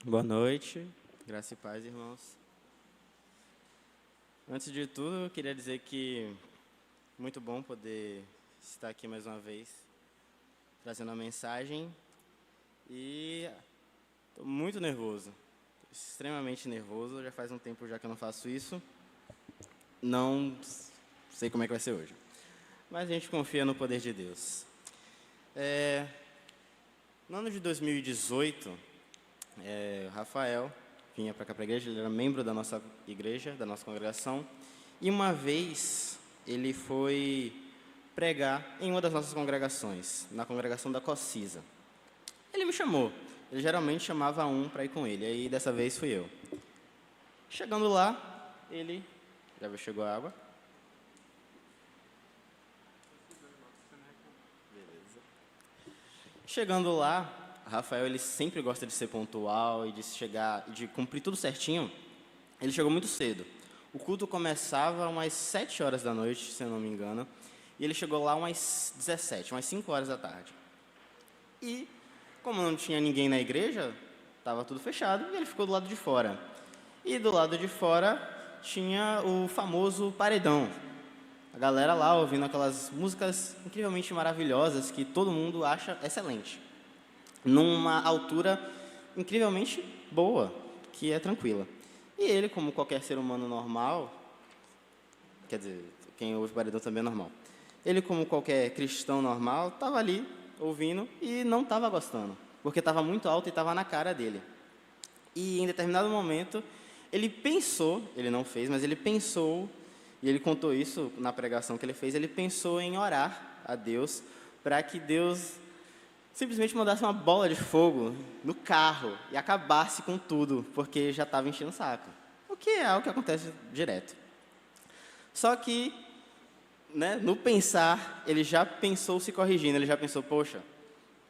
Boa noite, graça e paz, irmãos. Antes de tudo, eu queria dizer que muito bom poder estar aqui mais uma vez, trazendo a mensagem. E estou muito nervoso, extremamente nervoso. Já faz um tempo já que eu não faço isso. Não sei como é que vai ser hoje, mas a gente confia no poder de Deus. No ano de 2018, o Rafael vinha para cá para a igreja, ele era membro da nossa igreja, da nossa congregação, e uma vez ele foi pregar em uma das nossas congregações, na congregação da Cocisa. Ele me chamou, ele geralmente chamava um para ir com ele, aí dessa vez fui eu. Chegando lá, ele... Já chegou a água? Chegando lá, Rafael ele sempre gosta de ser pontual e de chegar, de cumprir tudo certinho. Ele chegou muito cedo. O culto começava umas 7 horas da noite, se eu não me engano, e ele chegou lá umas 17, umas 5 horas da tarde. E, como não tinha ninguém na igreja, estava tudo fechado, e ele ficou do lado de fora. E do lado de fora tinha o famoso paredão. A galera lá ouvindo aquelas músicas incrivelmente maravilhosas que todo mundo acha excelente, numa altura incrivelmente boa, que é tranquila. E ele, como qualquer ser humano normal, quer dizer, quem ouve paredão também é normal, ele, como qualquer cristão normal, estava ali ouvindo e não estava gostando, porque estava muito alto e estava na cara dele. E em determinado momento, ele pensou, ele não fez, mas ele pensou, e ele contou isso na pregação que ele fez, ele pensou em orar a Deus para que Deus simplesmente mandasse uma bola de fogo no carro e acabasse com tudo, porque já estava enchendo o saco. O que é algo que acontece direto. Só que, né, no pensar, ele já pensou se corrigindo, ele já pensou, poxa,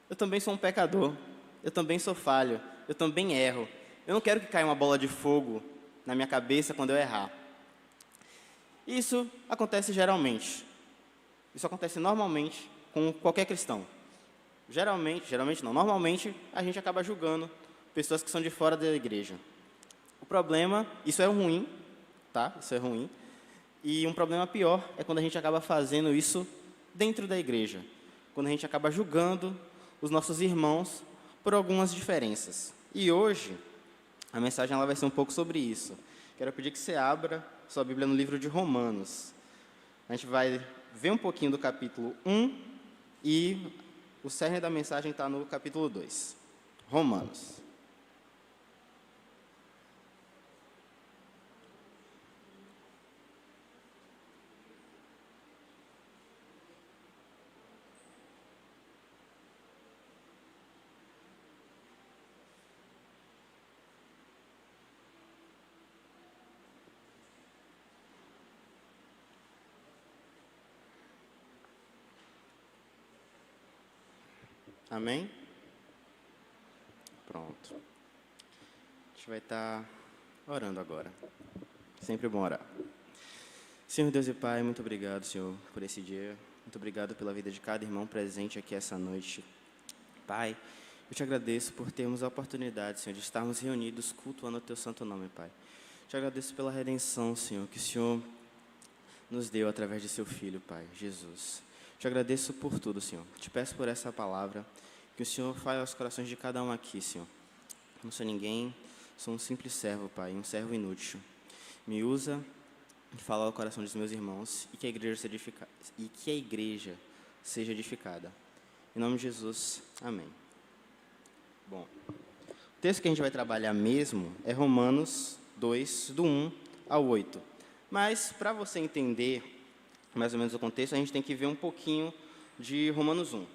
eu também sou um pecador, eu também sou falho, eu também erro. Eu não quero que caia uma bola de fogo na minha cabeça quando eu errar. Isso acontece geralmente. Isso acontece normalmente com qualquer cristão. Geralmente não, normalmente a gente acaba julgando pessoas que são de fora da igreja. O problema, isso é ruim, tá? Isso é ruim. E um problema pior é quando a gente acaba fazendo isso dentro da igreja. Quando a gente acaba julgando os nossos irmãos por algumas diferenças. E hoje, a mensagem ela vai ser um pouco sobre isso. Quero pedir que você abra sua Bíblia no livro de Romanos. A gente vai ver um pouquinho do capítulo 1 e o cerne da mensagem está no capítulo 2. Romanos. Amém? Pronto. A gente vai estar orando agora. Sempre bom orar. Senhor Deus e Pai, muito obrigado, Senhor, por esse dia. Muito obrigado pela vida de cada irmão presente aqui essa noite. Pai, eu te agradeço por termos a oportunidade, Senhor, de estarmos reunidos cultuando o Teu santo nome, Pai. Te agradeço pela redenção, Senhor, que o Senhor nos deu através de Seu Filho, Pai, Jesus. Te agradeço por tudo, Senhor. Te peço por essa palavra, que o Senhor fale aos corações de cada um aqui, Senhor. Não sou ninguém, sou um simples servo, Pai, um servo inútil. Me usa e fala ao coração dos meus irmãos e que a igreja seja edificada. Em nome de Jesus, amém. Bom, o texto que a gente vai trabalhar mesmo é Romanos 2, do 1 ao 8. Mas, para você entender mais ou menos o contexto, a gente tem que ver um pouquinho de Romanos 1.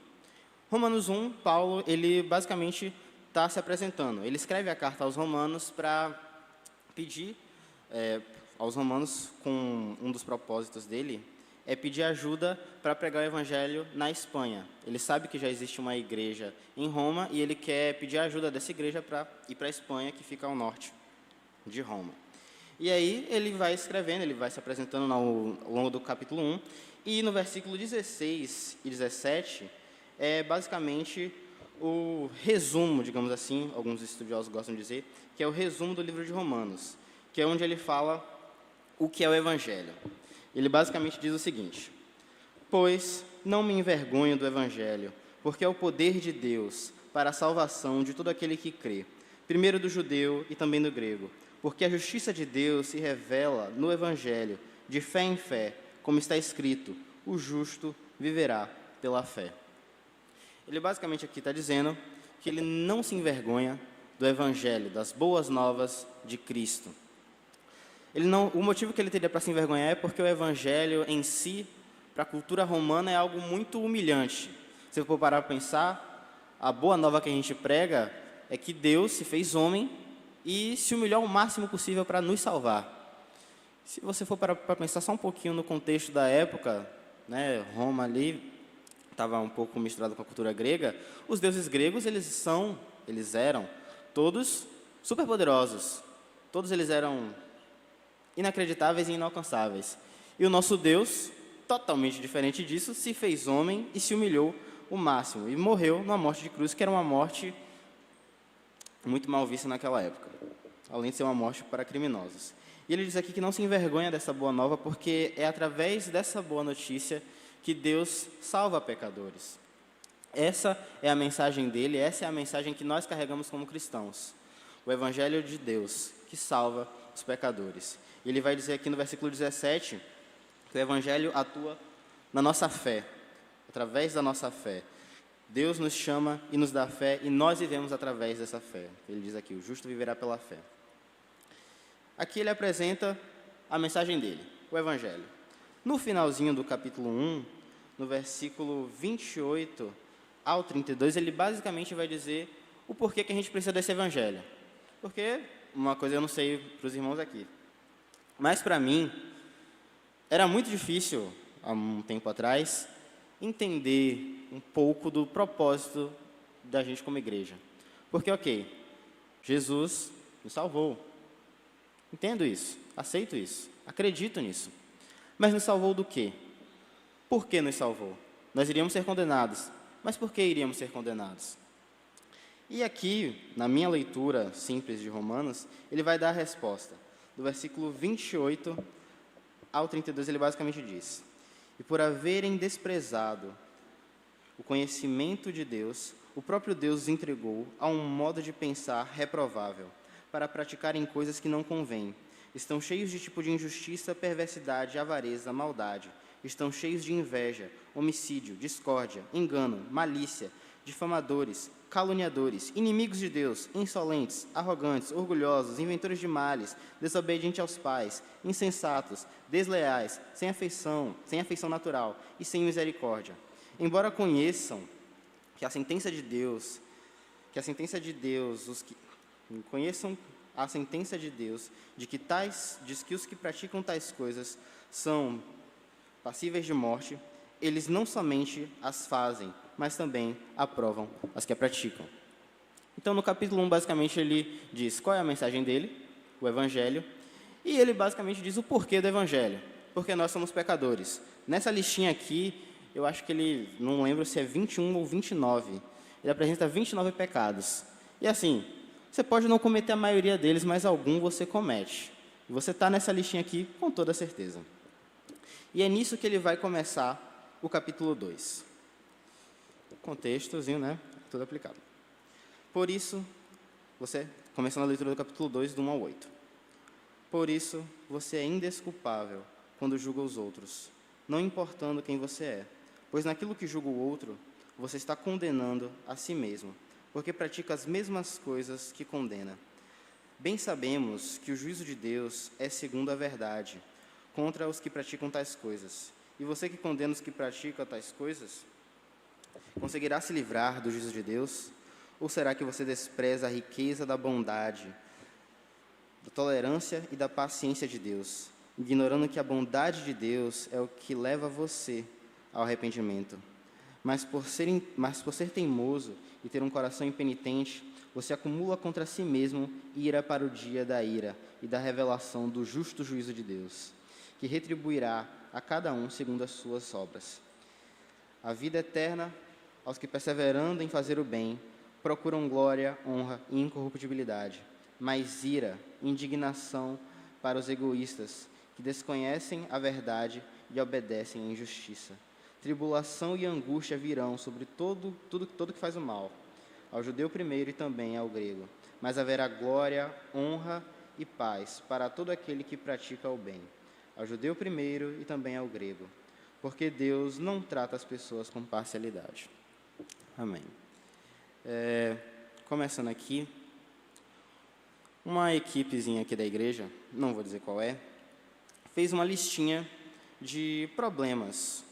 Romanos 1, Paulo, ele basicamente está se apresentando. Ele escreve a carta aos romanos para pedir aos romanos, com um dos propósitos dele, é pedir ajuda para pregar o evangelho na Espanha. Ele sabe que já existe uma igreja em Roma e ele quer pedir ajuda dessa igreja para ir para a Espanha, que fica ao norte de Roma. E aí ele vai escrevendo, ele vai se apresentando ao longo do capítulo 1, e no versículo 16 e 17 é basicamente o resumo, digamos assim, alguns estudiosos gostam de dizer, que é o resumo do livro de Romanos, que é onde ele fala o que é o Evangelho. Ele basicamente diz o seguinte: pois não me envergonho do Evangelho, porque é o poder de Deus para a salvação de todo aquele que crê, primeiro do judeu e também do grego, porque a justiça de Deus se revela no Evangelho, de fé em fé, como está escrito, o justo viverá pela fé. Ele basicamente aqui está dizendo que ele não se envergonha do Evangelho, das boas novas de Cristo. O motivo que ele teria para se envergonhar é porque o Evangelho em si, para a cultura romana, é algo muito humilhante. Se eu for parar para pensar, a boa nova que a gente prega é que Deus se fez homem e se humilhou o máximo possível para nos salvar. Se você for parar para pensar só um pouquinho no contexto da época, né, Roma ali estava um pouco misturado com a cultura grega, os deuses gregos, eles eram todos superpoderosos. Todos eles eram inacreditáveis e inalcançáveis. E o nosso Deus, totalmente diferente disso, se fez homem e se humilhou o máximo. E morreu numa morte de cruz, que era uma morte muito mal vista naquela época, além de ser uma morte para criminosos. E ele diz aqui que não se envergonha dessa boa nova, porque é através dessa boa notícia que Deus salva pecadores. Essa é a mensagem dele, essa é a mensagem que nós carregamos como cristãos. O Evangelho de Deus, que salva os pecadores. E ele vai dizer aqui no versículo 17, que o Evangelho atua na nossa fé, através da nossa fé. Deus nos chama e nos dá fé, e nós vivemos através dessa fé. Ele diz aqui, o justo viverá pela fé. Aqui ele apresenta a mensagem dele, o Evangelho. No finalzinho do capítulo 1, no versículo 28 ao 32, ele basicamente vai dizer o porquê que a gente precisa desse Evangelho. Porque, uma coisa eu não sei para os irmãos aqui, mas para mim, era muito difícil, há um tempo atrás, entender um pouco do propósito da gente como igreja. Porque, ok, Jesus nos salvou. Entendo isso, aceito isso, acredito nisso. Mas nos salvou do quê? Por que nos salvou? Nós iríamos ser condenados. Mas por que iríamos ser condenados? E aqui, na minha leitura simples de Romanos, ele vai dar a resposta. Do versículo 28 ao 32, ele basicamente diz: e por haverem desprezado o conhecimento de Deus, o próprio Deus os entregou a um modo de pensar reprovável, para praticarem coisas que não convêm. Estão cheios de tipo de injustiça, perversidade, avareza, maldade. Estão cheios de inveja, homicídio, discórdia, engano, malícia, difamadores, caluniadores, inimigos de Deus, insolentes, arrogantes, orgulhosos, inventores de males, desobedientes aos pais, insensatos, desleais, sem afeição natural e sem misericórdia. Embora conheçam que a sentença de Deus, conheçam a sentença de Deus, diz que os que praticam tais coisas são passíveis de morte, eles não somente as fazem, mas também aprovam as que a praticam. Então, no capítulo 1, basicamente, ele diz qual é a mensagem dele, o Evangelho, e ele basicamente diz o porquê do Evangelho, porque nós somos pecadores. Nessa listinha aqui, eu acho que ele, não lembro se é 21 ou 29, ele apresenta 29 pecados. E assim, você pode não cometer a maioria deles, mas algum você comete. E você está nessa listinha aqui com toda certeza. E é nisso que ele vai começar o capítulo 2. Contextozinho, né? Tudo aplicado. Por isso, começando a leitura do capítulo 2, do 1 ao 8. Por isso, você é indesculpável quando julga os outros, não importando quem você é, pois naquilo que julga o outro, você está condenando a si mesmo, porque pratica as mesmas coisas que condena. Bem sabemos que o juízo de Deus é segundo a verdade, contra os que praticam tais coisas. E você que condena os que praticam tais coisas, conseguirá se livrar do juízo de Deus? Ou será que você despreza a riqueza da bondade, da tolerância e da paciência de Deus, ignorando que a bondade de Deus é o que leva você ao arrependimento? Mas por ser teimoso e ter um coração impenitente, você acumula contra si mesmo ira para o dia da ira e da revelação do justo juízo de Deus, que retribuirá a cada um segundo as suas obras. A vida eterna aos que, perseverando em fazer o bem, procuram glória, honra e incorruptibilidade, mas ira, indignação para os egoístas, que desconhecem a verdade e obedecem à injustiça. Tribulação e angústia virão sobre todo que faz o mal, ao judeu primeiro e também ao grego. Mas haverá glória, honra e paz para todo aquele que pratica o bem, ao judeu primeiro e também ao grego, porque Deus não trata as pessoas com parcialidade. Amém. Começando aqui, uma equipezinha aqui da igreja, não vou dizer qual é, fez uma listinha de problemas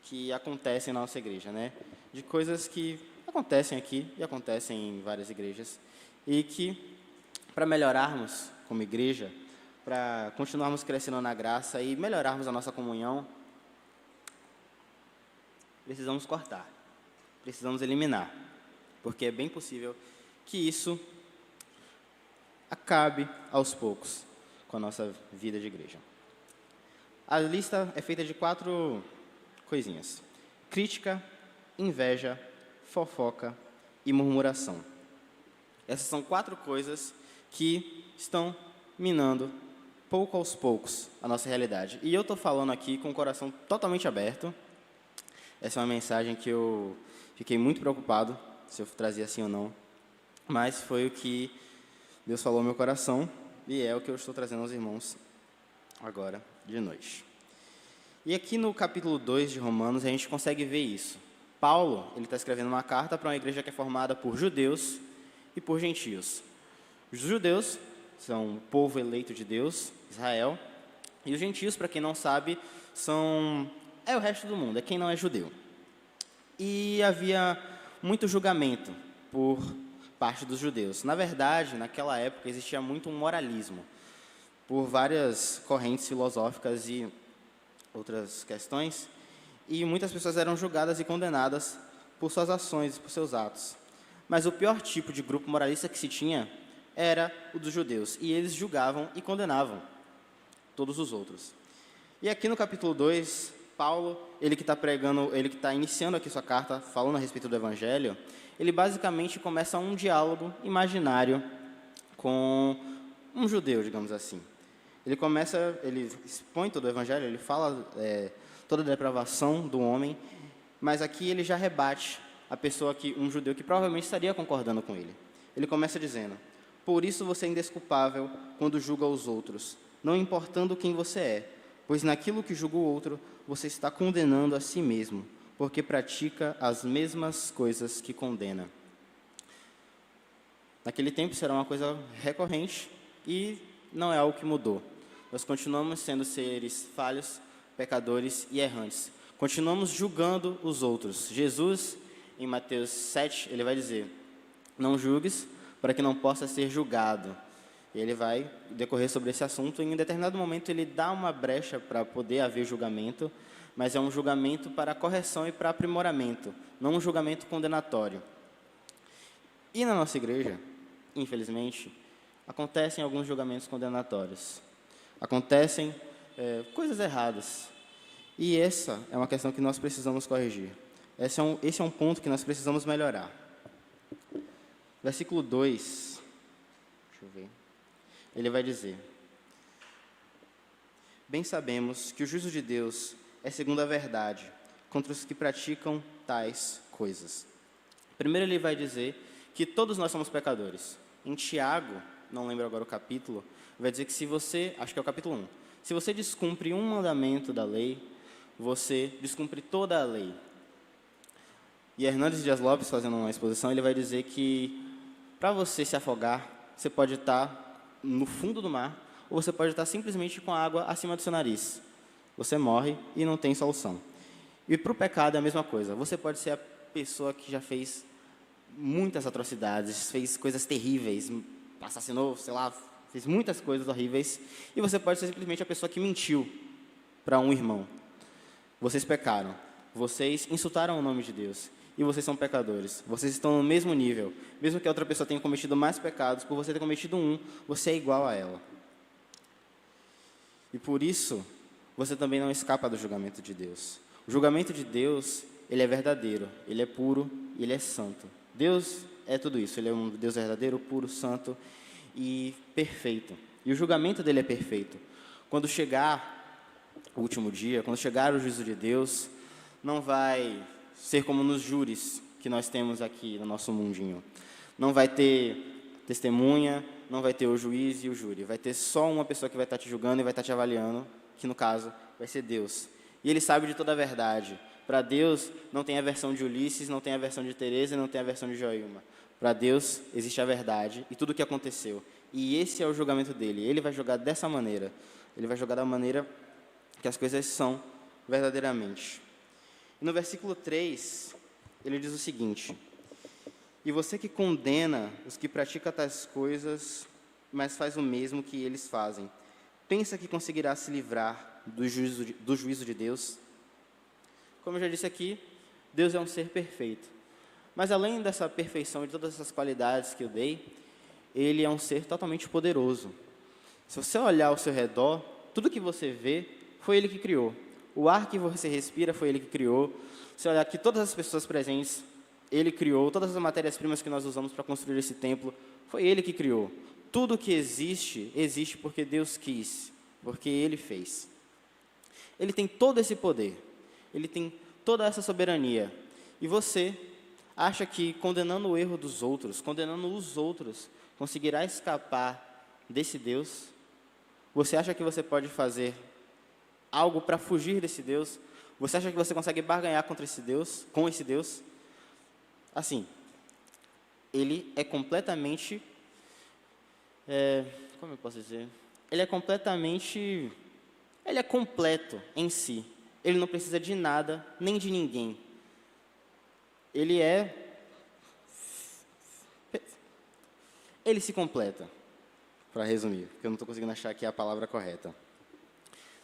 que acontecem na nossa igreja, né? De coisas que acontecem aqui e acontecem em várias igrejas, e que, para melhorarmos como igreja, para continuarmos crescendo na graça e melhorarmos a nossa comunhão, precisamos cortar, precisamos eliminar, porque é bem possível que isso acabe aos poucos com a nossa vida de igreja. A lista é feita de 4 coisinhas: crítica, inveja, fofoca e murmuração. Essas são 4 coisas que estão minando, pouco aos poucos, a nossa realidade. E eu estou falando aqui com o coração totalmente aberto. Essa é uma mensagem que eu fiquei muito preocupado se eu trazia assim ou não, mas foi o que Deus falou ao meu coração, e é o que eu estou trazendo aos irmãos agora de noite. E aqui no capítulo 2 de Romanos, a gente consegue ver isso. Paulo, ele está escrevendo uma carta para uma igreja que é formada por judeus e por gentios. Os judeus são o povo eleito de Deus, Israel, e os gentios, para quem não sabe, é o resto do mundo, é quem não é judeu. E havia muito julgamento por parte dos judeus. Na verdade, naquela época, existia muito um moralismo, por várias correntes filosóficas e outras questões, e muitas pessoas eram julgadas e condenadas por suas ações e por seus atos. Mas o pior tipo de grupo moralista que se tinha era o dos judeus, e eles julgavam e condenavam todos os outros. E aqui no capítulo 2, Paulo, ele que está iniciando aqui sua carta, falando a respeito do Evangelho, ele basicamente começa um diálogo imaginário com um judeu, digamos assim. Ele expõe todo o Evangelho, ele fala toda a depravação do homem, mas aqui ele já rebate um judeu que provavelmente estaria concordando com ele. Ele começa dizendo: por isso você é indesculpável quando julga os outros, não importando quem você é, pois naquilo que julga o outro, você está condenando a si mesmo, porque pratica as mesmas coisas que condena. Naquele tempo isso era uma coisa recorrente e não é algo que mudou. Nós continuamos sendo seres falhos, pecadores e errantes. Continuamos julgando os outros. Jesus, em Mateus 7, ele vai dizer: não julgues para que não possa ser julgado. E ele vai decorrer sobre esse assunto, e em determinado momento ele dá uma brecha para poder haver julgamento, mas é um julgamento para correção e para aprimoramento, não um julgamento condenatório. E na nossa igreja, infelizmente, acontecem alguns julgamentos condenatórios. Acontecem coisas erradas. E essa é uma questão que nós precisamos corrigir. Esse é um ponto que nós precisamos melhorar. Versículo 2, deixa eu ver. Ele vai dizer: bem sabemos que o juízo de Deus é segundo a verdade contra os que praticam tais coisas. Primeiro ele vai dizer que todos nós somos pecadores. Em Tiago, não lembro agora o capítulo, vai dizer que se você, acho que é o capítulo 1, se você descumpre um mandamento da lei, você descumpre toda a lei. E Hernandes Dias Lopes, fazendo uma exposição, ele vai dizer que para você se afogar, você pode estar no fundo do mar, ou você pode estar simplesmente com a água acima do seu nariz. Você morre e não tem solução. E para o pecado é a mesma coisa. Você pode ser a pessoa que já fez muitas atrocidades, fez coisas terríveis, assassinou, sei lá, fez muitas coisas horríveis, e você pode ser simplesmente a pessoa que mentiu para um irmão. Vocês pecaram, vocês insultaram o nome de Deus, e vocês são pecadores. Vocês estão no mesmo nível. Mesmo que a outra pessoa tenha cometido mais pecados, por você ter cometido um, você é igual a ela. E por isso, você também não escapa do julgamento de Deus. O julgamento de Deus, ele é verdadeiro, ele é puro e ele é santo. Deus é tudo isso. Ele é um Deus verdadeiro, puro, santo e perfeito. E o julgamento dele é perfeito. Quando chegar o último dia, quando chegar o juízo de Deus, não vai ser como nos júris que nós temos aqui no nosso mundinho. Não vai ter testemunha, não vai ter o juiz e o júri. Vai ter só uma pessoa que vai estar te julgando e vai estar te avaliando, que no caso vai ser Deus. E ele sabe de toda a verdade. Para Deus não tem a versão de Ulisses, não tem a versão de Teresa, não tem a versão de Joilma. Para Deus existe a verdade e tudo o que aconteceu. E esse é o julgamento dele. Ele vai julgar dessa maneira. Ele vai julgar da maneira que as coisas são verdadeiramente. E no versículo 3, ele diz o seguinte: e você que condena os que praticam tais coisas, mas faz o mesmo que eles fazem, pensa que conseguirá se livrar do juízo de Deus? Como eu já disse aqui, Deus é um ser perfeito. Mas além dessa perfeição e de todas essas qualidades que eu dei, Ele é um ser totalmente poderoso. Se você olhar ao seu redor, tudo que você vê, foi Ele que criou. O ar que você respira, foi Ele que criou. Se olhar aqui, todas as pessoas presentes, Ele criou. Todas as matérias-primas que nós usamos para construir esse templo, foi Ele que criou. Tudo que existe, existe porque Deus quis, porque Ele fez. Ele tem todo esse poder. Ele tem toda essa soberania. E você acha que condenando o erro dos outros, condenando os outros, conseguirá escapar desse Deus? Você acha que você pode fazer algo para fugir desse Deus? Você acha que você consegue barganhar contra esse Deus, com esse Deus? Assim, ele é completamente, como eu posso dizer? Ele é completo em si. Ele não precisa de nada, nem de ninguém. Ele se completa, para resumir, porque eu não estou conseguindo achar aqui a palavra correta.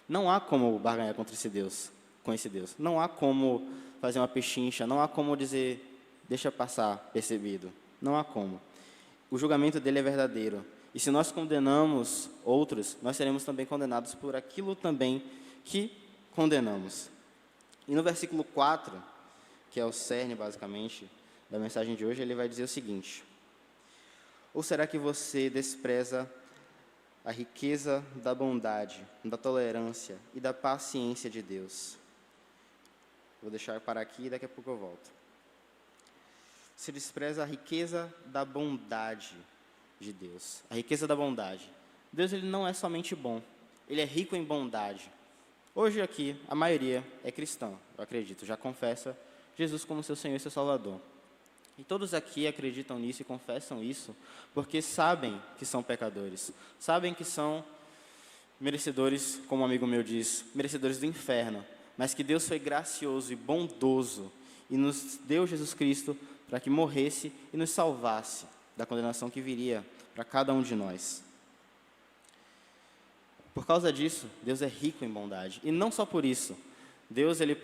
Não há como barganhar contra esse Deus, com esse Deus. Não há como fazer uma pechincha, não há como dizer, deixa passar percebido. Não há como. O julgamento dele é verdadeiro. E se nós condenamos outros, nós seremos também condenados por aquilo também que condenamos. E no versículo 4, que é o cerne, basicamente, da mensagem de hoje, ele vai dizer o seguinte: ou será que você despreza a riqueza da bondade, da tolerância e da paciência de Deus? Vou deixar parar aqui e daqui a pouco eu volto. Você despreza a riqueza da bondade de Deus. A riqueza da bondade. Deus, ele não é somente bom, ele é rico em bondade. Hoje aqui, a maioria é cristã, eu acredito, já confessa Jesus como seu Senhor e seu Salvador. E todos aqui acreditam nisso e confessam isso porque sabem que são pecadores, sabem que são merecedores, como um amigo meu diz, merecedores do inferno, mas que Deus foi gracioso e bondoso e nos deu Jesus Cristo para que morresse e nos salvasse da condenação que viria para cada um de nós. Por causa disso, Deus é rico em bondade. E não só por isso. Deus, ele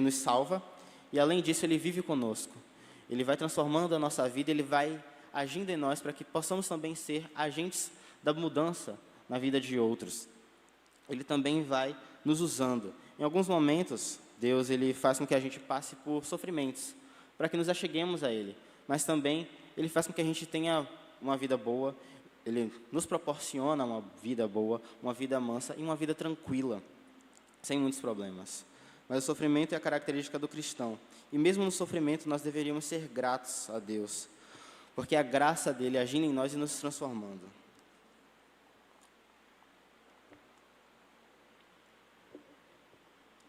nos salva e, além disso, Ele vive conosco. Ele vai transformando a nossa vida, Ele vai agindo em nós para que possamos também ser agentes da mudança na vida de outros. Ele também vai nos usando. Em alguns momentos, Deus, Ele faz com que a gente passe por sofrimentos, para que nos acheguemos a Ele. Mas também, Ele faz com que a gente tenha uma vida boa. Ele nos proporciona uma vida boa, uma vida mansa e uma vida tranquila, sem muitos problemas. Mas o sofrimento é a característica do cristão. E mesmo no sofrimento, nós deveríamos ser gratos a Deus, porque é a graça dele agindo em nós e nos transformando.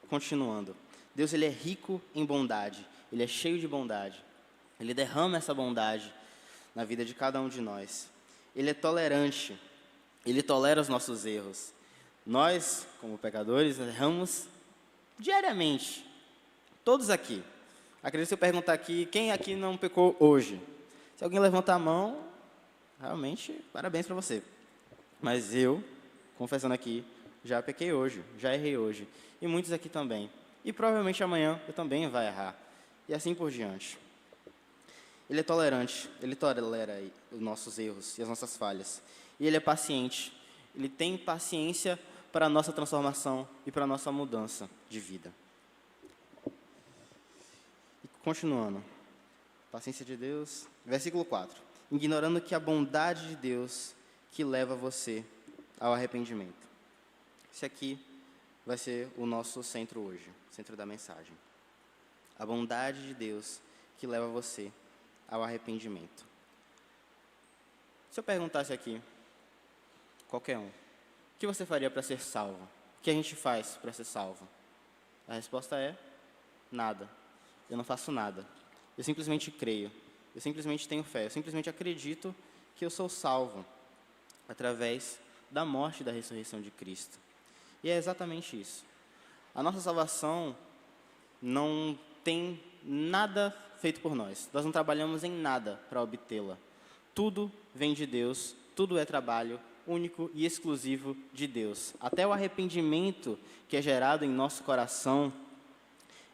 Continuando. Deus, ele é rico em bondade, ele é cheio de bondade. Ele derrama essa bondade na vida de cada um de nós. Ele é tolerante, ele tolera os nossos erros. Nós, como pecadores, erramos diariamente. Todos aqui. Acredito se eu perguntar aqui, quem aqui não pecou hoje? Se alguém levantar a mão, realmente, parabéns para você. Mas eu, confessando aqui, já pequei hoje, já errei hoje. E muitos aqui também. E provavelmente amanhã eu também vai errar. E assim por diante. Ele é tolerante, ele tolera os nossos erros e as nossas falhas. E ele é paciente, ele tem paciência para a nossa transformação e para a nossa mudança de vida. E continuando, paciência de Deus, Versículo 4. Ignorando que a bondade de Deus que leva você ao arrependimento. Esse aqui vai ser o nosso centro hoje, centro da mensagem. A bondade de Deus que leva você ao arrependimento. Se eu perguntasse aqui, qualquer um, o que você faria para ser salvo? O que a gente faz para ser salvo? A resposta é nada. Eu não faço nada. Eu simplesmente creio. Eu simplesmente tenho fé. Eu simplesmente acredito que eu sou salvo através da morte e da ressurreição de Cristo. E é exatamente isso. A nossa salvação não tem nada feito por nós. Nós não trabalhamos em nada para obtê-la. Tudo vem de Deus, tudo é trabalho único e exclusivo de Deus. Até o arrependimento que é gerado em nosso coração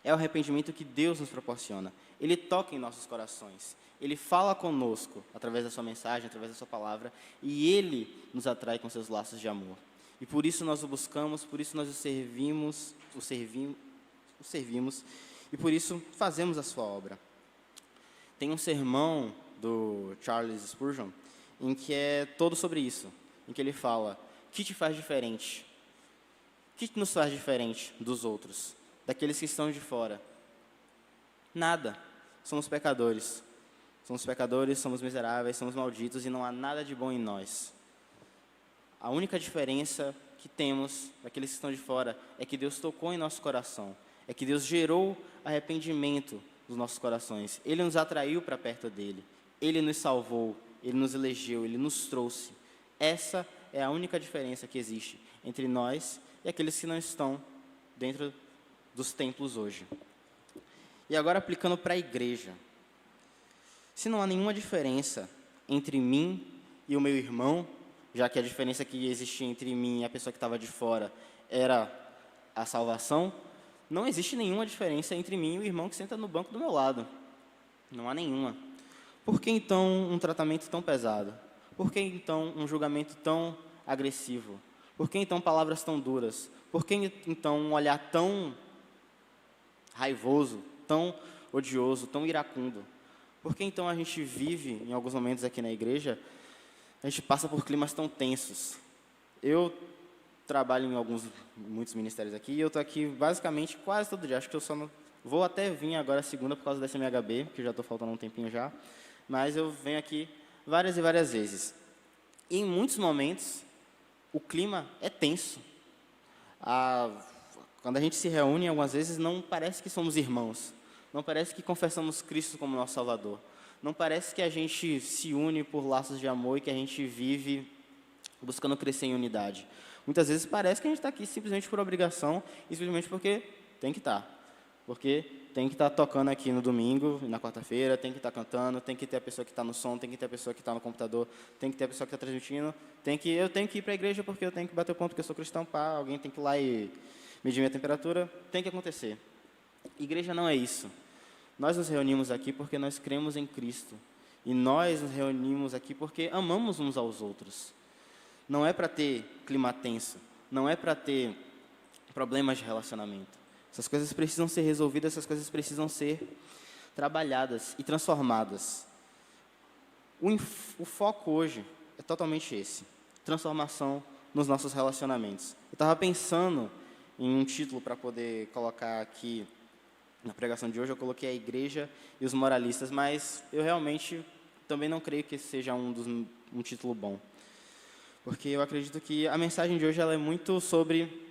é o arrependimento que Deus nos proporciona. Ele toca em nossos corações. Ele fala conosco através da sua mensagem, através da sua palavra, e Ele nos atrai com seus laços de amor. E por isso nós o buscamos, por isso nós o servimos, e por isso fazemos a sua obra. Tem um sermão do Charles Spurgeon, em que é todo sobre isso, em que ele fala: o que te faz diferente? O que nos faz diferente dos outros, daqueles que estão de fora? Nada. Somos pecadores. Somos pecadores, somos miseráveis, somos malditos e não há nada de bom em nós. A única diferença que temos daqueles que estão de fora é que Deus tocou em nosso coração, é que Deus gerou arrependimento nos nossos corações. Ele nos atraiu para perto dele, Ele nos salvou, Ele nos elegeu, Ele nos trouxe. Essa é a única diferença que existe entre nós e aqueles que não estão dentro dos templos hoje. E agora aplicando para a igreja. Se não há nenhuma diferença entre mim e o meu irmão, já que a diferença que existia entre mim e a pessoa que estava de fora era a salvação, não existe nenhuma diferença entre mim e o irmão que senta no banco do meu lado. Não há nenhuma. Por que então um tratamento tão pesado? Por que então um julgamento tão agressivo? Por que então palavras tão duras? Por que então um olhar tão raivoso, tão odioso, tão iracundo? Por que então a gente vive, em alguns momentos aqui na igreja, a gente passa por climas tão tensos? Eu trabalho em muitos ministérios aqui, e eu estou aqui basicamente quase todo dia. Acho que eu só não vou até vir agora segunda por causa dessa MHB, que já estou faltando um tempinho já, mas eu venho aqui várias e várias vezes. E em muitos momentos, o clima é tenso. Quando a gente se reúne, algumas vezes, não parece que somos irmãos. Não parece que confessamos Cristo como nosso Salvador. Não parece que a gente se une por laços de amor e que a gente vive buscando crescer em unidade. Muitas vezes parece que a gente está aqui simplesmente por obrigação e simplesmente porque tem que estar. Porque tem que estar tocando aqui no domingo, na quarta-feira, tem que estar cantando, tem que ter a pessoa que está no som, tem que ter a pessoa que está no computador, tem que ter a pessoa que está transmitindo, eu tenho que ir para a igreja porque eu tenho que bater o ponto porque eu sou cristão, alguém tem que ir lá e medir minha temperatura, tem que acontecer. Igreja não é isso. Nós nos reunimos aqui porque nós cremos em Cristo. E nós nos reunimos aqui porque amamos uns aos outros. Não é para ter clima tenso. Não é para ter problemas de relacionamento. Essas coisas precisam ser resolvidas, essas coisas precisam ser trabalhadas e transformadas. O foco hoje é totalmente esse. Transformação nos nossos relacionamentos. Eu estava pensando em um título para poder colocar aqui na pregação de hoje. Eu coloquei a igreja e os moralistas, mas eu realmente também não creio que esse seja um título bom. Porque eu acredito que a mensagem de hoje ela é muito sobre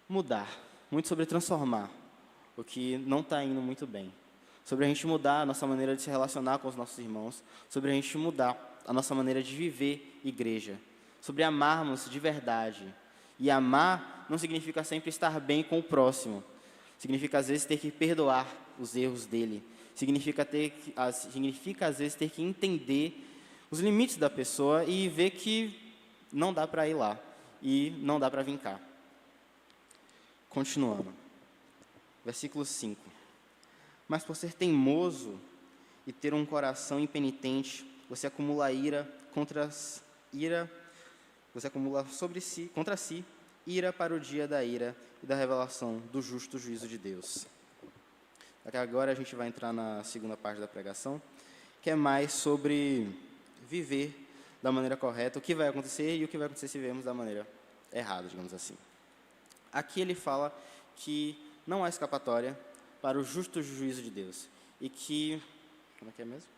mudar, muito sobre transformar o que não está indo muito bem. Sobre a gente mudar a nossa maneira de se relacionar com os nossos irmãos, sobre a gente mudar a nossa maneira de viver igreja, sobre amarmos de verdade. E amar não significa sempre estar bem com o próximo. Significa, às vezes, ter que perdoar os erros dele. Significa, às vezes, ter que entender os limites da pessoa e ver que não dá para ir lá e não dá para vir cá. Continuando. Versículo 5. Mas por ser teimoso e ter um coração impenitente, você acumula você acumula contra si ira para o dia da ira e da revelação do justo juízo de Deus. Agora a gente vai entrar na segunda parte da pregação, que é mais sobre viver da maneira correta, o que vai acontecer e o que vai acontecer se vivermos da maneira errada, digamos assim. Aqui ele fala que não há escapatória para o justo juízo de Deus. E que... Como é que é mesmo?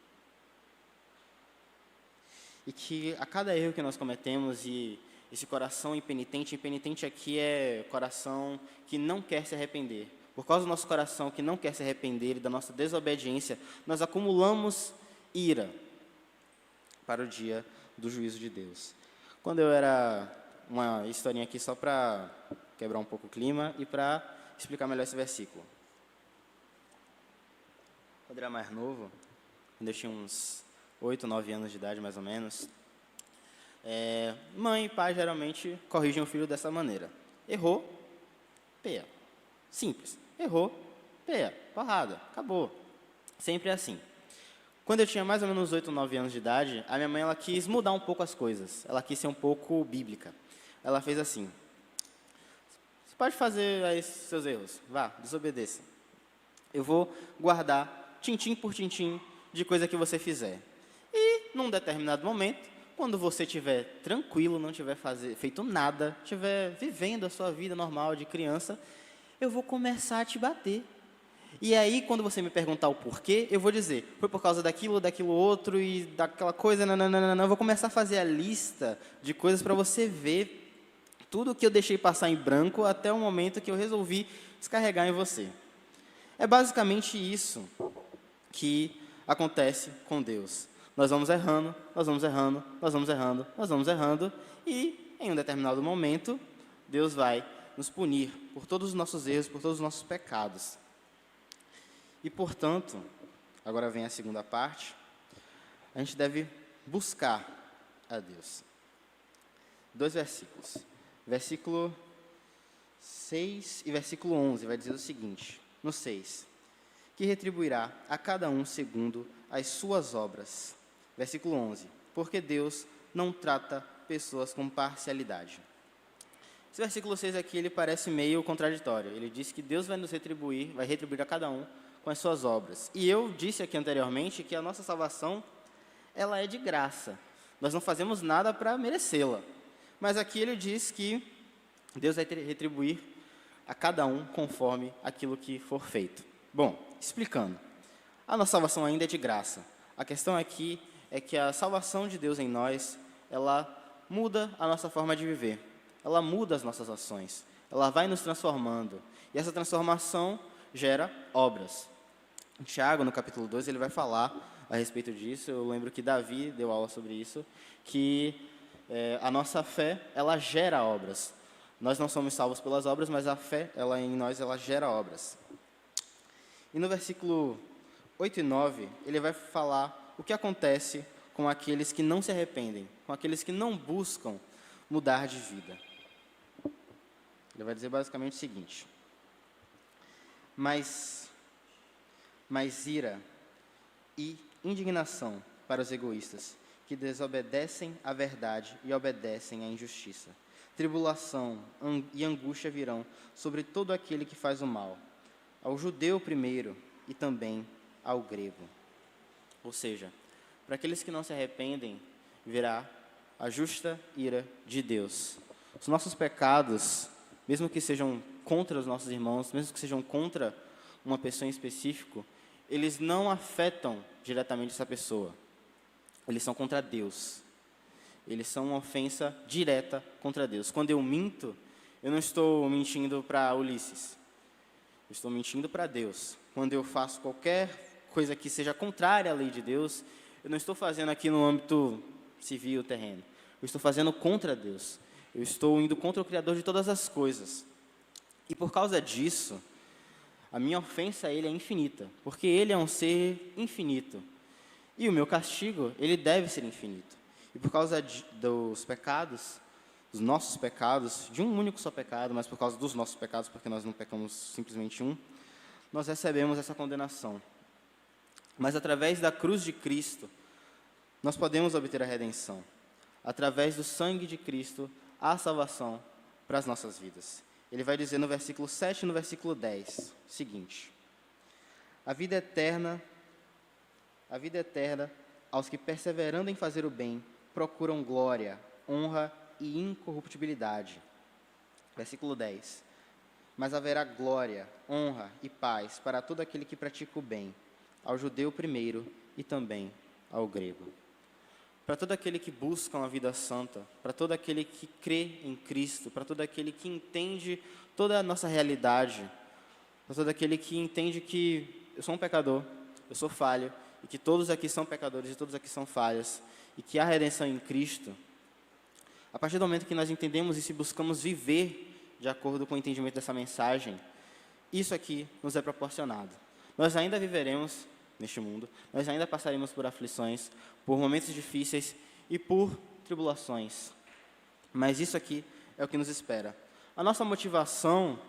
E que a cada erro que nós cometemos, e esse coração impenitente aqui é coração que não quer se arrepender. Por causa do nosso coração que não quer se arrepender e da nossa desobediência, nós acumulamos ira para o dia do juízo de Deus. Quando eu era... Uma historinha aqui só para quebrar um pouco o clima e para explicar melhor esse versículo. Quando eu era mais novo, quando eu tinha uns 8, 9 anos de idade, mais ou menos, mãe e pai geralmente corrigem o filho dessa maneira. Errou, peia. Simples. Errou, peia. Porrada. Acabou. Sempre assim. Quando eu tinha mais ou menos 8, 9 anos de idade, a minha mãe ela quis mudar um pouco as coisas. Ela quis ser um pouco bíblica. Ela fez assim: você pode fazer aí seus erros, vá, desobedeça. Eu vou guardar tintim por tintim de coisa que você fizer. E, num determinado momento, quando você estiver tranquilo, não tiver feito nada, estiver vivendo a sua vida normal de criança, eu vou começar a te bater. E aí, quando você me perguntar o porquê, eu vou dizer, foi por causa daquilo, daquilo outro e daquela coisa, nananana. Eu vou começar a fazer a lista de coisas para você ver tudo o que eu deixei passar em branco até o momento que eu resolvi descarregar em você. É basicamente isso que acontece com Deus. Nós vamos errando, nós vamos errando, nós vamos errando, nós vamos errando, e em um determinado momento, Deus vai nos punir por todos os nossos erros, por todos os nossos pecados. E, portanto, agora vem a segunda parte, a gente deve buscar a Deus. 2 versículos. Versículo 6 e versículo 11 vai dizer o seguinte, no 6, que retribuirá a cada um segundo as suas obras. Versículo 11, porque Deus não trata pessoas com parcialidade. Esse versículo 6 aqui, ele parece meio contraditório. Ele diz que Deus vai nos retribuir, vai retribuir a cada um com as suas obras. E eu disse aqui anteriormente que a nossa salvação, ela é de graça. Nós não fazemos nada para merecê-la. Mas aqui ele diz que Deus vai retribuir a cada um conforme aquilo que for feito. Bom, explicando. A nossa salvação ainda é de graça. A questão aqui é que a salvação de Deus em nós, ela muda a nossa forma de viver. Ela muda as nossas ações. Ela vai nos transformando. E essa transformação gera obras. Tiago, no capítulo 2, ele vai falar a respeito disso. Eu lembro que Davi deu aula sobre isso, que a nossa fé, ela gera obras. Nós não somos salvos pelas obras, mas a fé, ela em nós, ela gera obras. E no versículo 8 e 9, ele vai falar o que acontece com aqueles que não se arrependem, com aqueles que não buscam mudar de vida. Ele vai dizer basicamente o seguinte: mas ira e indignação para os egoístas, que desobedecem à verdade e obedecem à injustiça. Tribulação e angústia virão sobre todo aquele que faz o mal, ao judeu primeiro e também ao grego. Ou seja, para aqueles que não se arrependem, virá a justa ira de Deus. Os nossos pecados, mesmo que sejam contra os nossos irmãos, mesmo que sejam contra uma pessoa em específico, eles não afetam diretamente essa pessoa. Eles são contra Deus. Eles são uma ofensa direta contra Deus. Quando eu minto, eu não estou mentindo para Ulisses. Eu estou mentindo para Deus. Quando eu faço qualquer coisa que seja contrária à lei de Deus, eu não estou fazendo aqui no âmbito civil, terreno. Eu estou fazendo contra Deus. Eu estou indo contra o Criador de todas as coisas. E por causa disso, a minha ofensa a Ele é infinita, porque Ele é um ser infinito. E o meu castigo, ele deve ser infinito. E por causa dos pecados, dos nossos pecados, de um único só pecado, mas por causa dos nossos pecados, porque nós não pecamos simplesmente um, nós recebemos essa condenação. Mas através da cruz de Cristo, nós podemos obter a redenção. Através do sangue de Cristo, há salvação para as nossas vidas. Ele vai dizer no versículo 7 e no versículo 10, o seguinte: a vida eterna a vida eterna aos que, perseverando em fazer o bem, procuram glória, honra e incorruptibilidade. Versículo 10. Mas haverá glória, honra e paz para todo aquele que pratica o bem, ao judeu primeiro e também ao grego. Para todo aquele que busca uma vida santa, para todo aquele que crê em Cristo, para todo aquele que entende toda a nossa realidade, para todo aquele que entende que eu sou um pecador, eu sou falho, e que todos aqui são pecadores e todos aqui são falhas, e que há redenção em Cristo. A partir do momento que nós entendemos isso e buscamos viver de acordo com o entendimento dessa mensagem, isso aqui nos é proporcionado. Nós ainda viveremos neste mundo, nós ainda passaremos por aflições, por momentos difíceis e por tribulações. Mas isso aqui é o que nos espera. A nossa motivação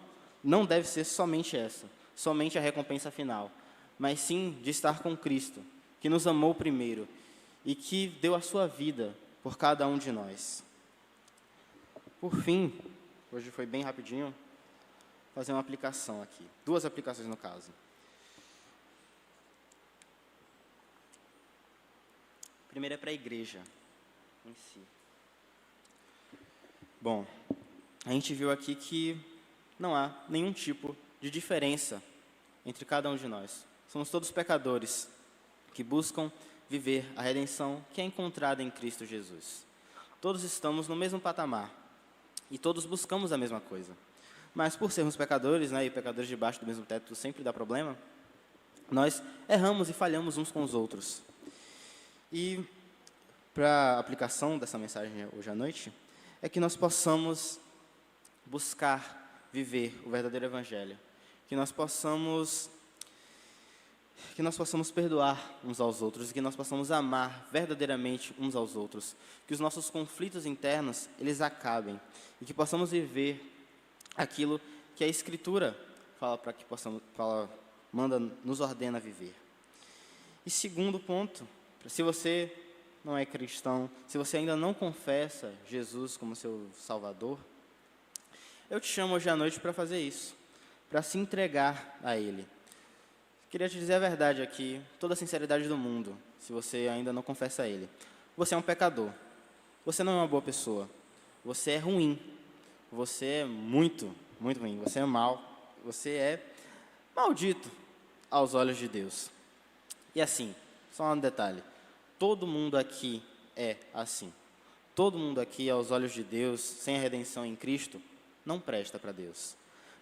não deve ser somente essa, somente a recompensa final, mas sim de estar com Cristo, que nos amou primeiro e que deu a sua vida por cada um de nós. Por fim, hoje foi bem rapidinho, vou fazer uma aplicação aqui, 2 aplicações no caso. A primeira é para a igreja em si. Bom, a gente viu aqui que não há nenhum tipo de diferença entre cada um de nós. Somos todos pecadores que buscam viver a redenção que é encontrada em Cristo Jesus. Todos estamos no mesmo patamar e todos buscamos a mesma coisa. Mas por sermos pecadores, e pecadores debaixo do mesmo teto sempre dá problema, nós erramos e falhamos uns com os outros. E para a aplicação dessa mensagem hoje à noite, é que nós possamos buscar viver o verdadeiro evangelho, que nós possamos perdoar uns aos outros, e que nós possamos amar verdadeiramente uns aos outros, que os nossos conflitos internos, eles acabem, e que possamos viver aquilo que a Escritura nos ordena viver. E segundo ponto, se você não é cristão, se você ainda não confessa Jesus como seu Salvador, eu te chamo hoje à noite para fazer isso, para se entregar a Ele. Queria te dizer a verdade aqui, toda a sinceridade do mundo, se você ainda não confessa a Ele. Você é um pecador, você não é uma boa pessoa, você é ruim, você é muito, muito ruim, você é mau, você é maldito aos olhos de Deus. E assim, só um detalhe, todo mundo aqui é assim. Todo mundo aqui, aos olhos de Deus, sem a redenção em Cristo, não presta para Deus.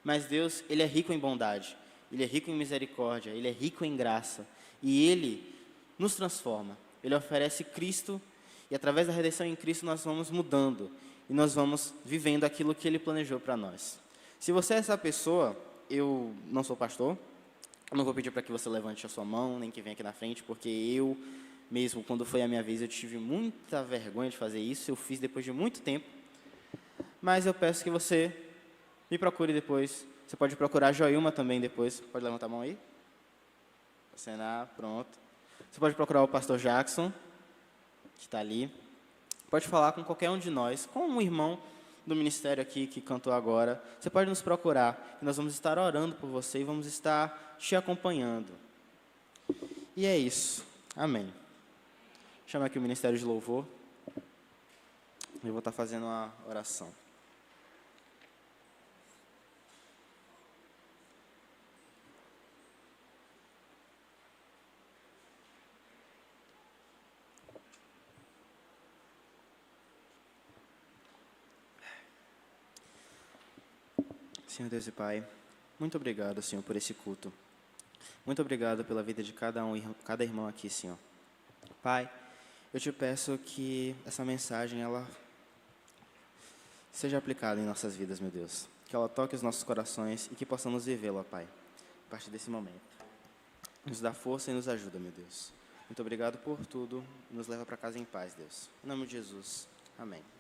Mas Deus, Ele é rico em bondade, Ele é rico em misericórdia, Ele é rico em graça. E Ele nos transforma. Ele oferece Cristo e através da redenção em Cristo nós vamos mudando. E nós vamos vivendo aquilo que Ele planejou para nós. Se você é essa pessoa, eu não sou pastor, eu não vou pedir para que você levante a sua mão, nem que venha aqui na frente, porque eu mesmo, quando foi a minha vez, eu tive muita vergonha de fazer isso, eu fiz depois de muito tempo. Mas eu peço que você me procure depois. Você pode procurar a Joilma também depois. Pode levantar a mão aí? Acenar, pronto. Você pode procurar o pastor Jackson, que está ali. Pode falar com qualquer um de nós, com um irmão do ministério aqui que cantou agora. Você pode nos procurar, e nós vamos estar orando por você e vamos estar te acompanhando. E é isso. Amém. Chama aqui o Ministério de Louvor. Eu vou estar fazendo uma oração. Senhor Deus e Pai, muito obrigado, Senhor, por esse culto. Muito obrigado pela vida de cada irmão aqui, Senhor. Pai, eu te peço que essa mensagem, ela seja aplicada em nossas vidas, meu Deus. Que ela toque os nossos corações e que possamos vivê-la, Pai, a partir desse momento. Nos dá força e nos ajuda, meu Deus. Muito obrigado por tudo. Nos leva para casa em paz, Deus. Em nome de Jesus. Amém.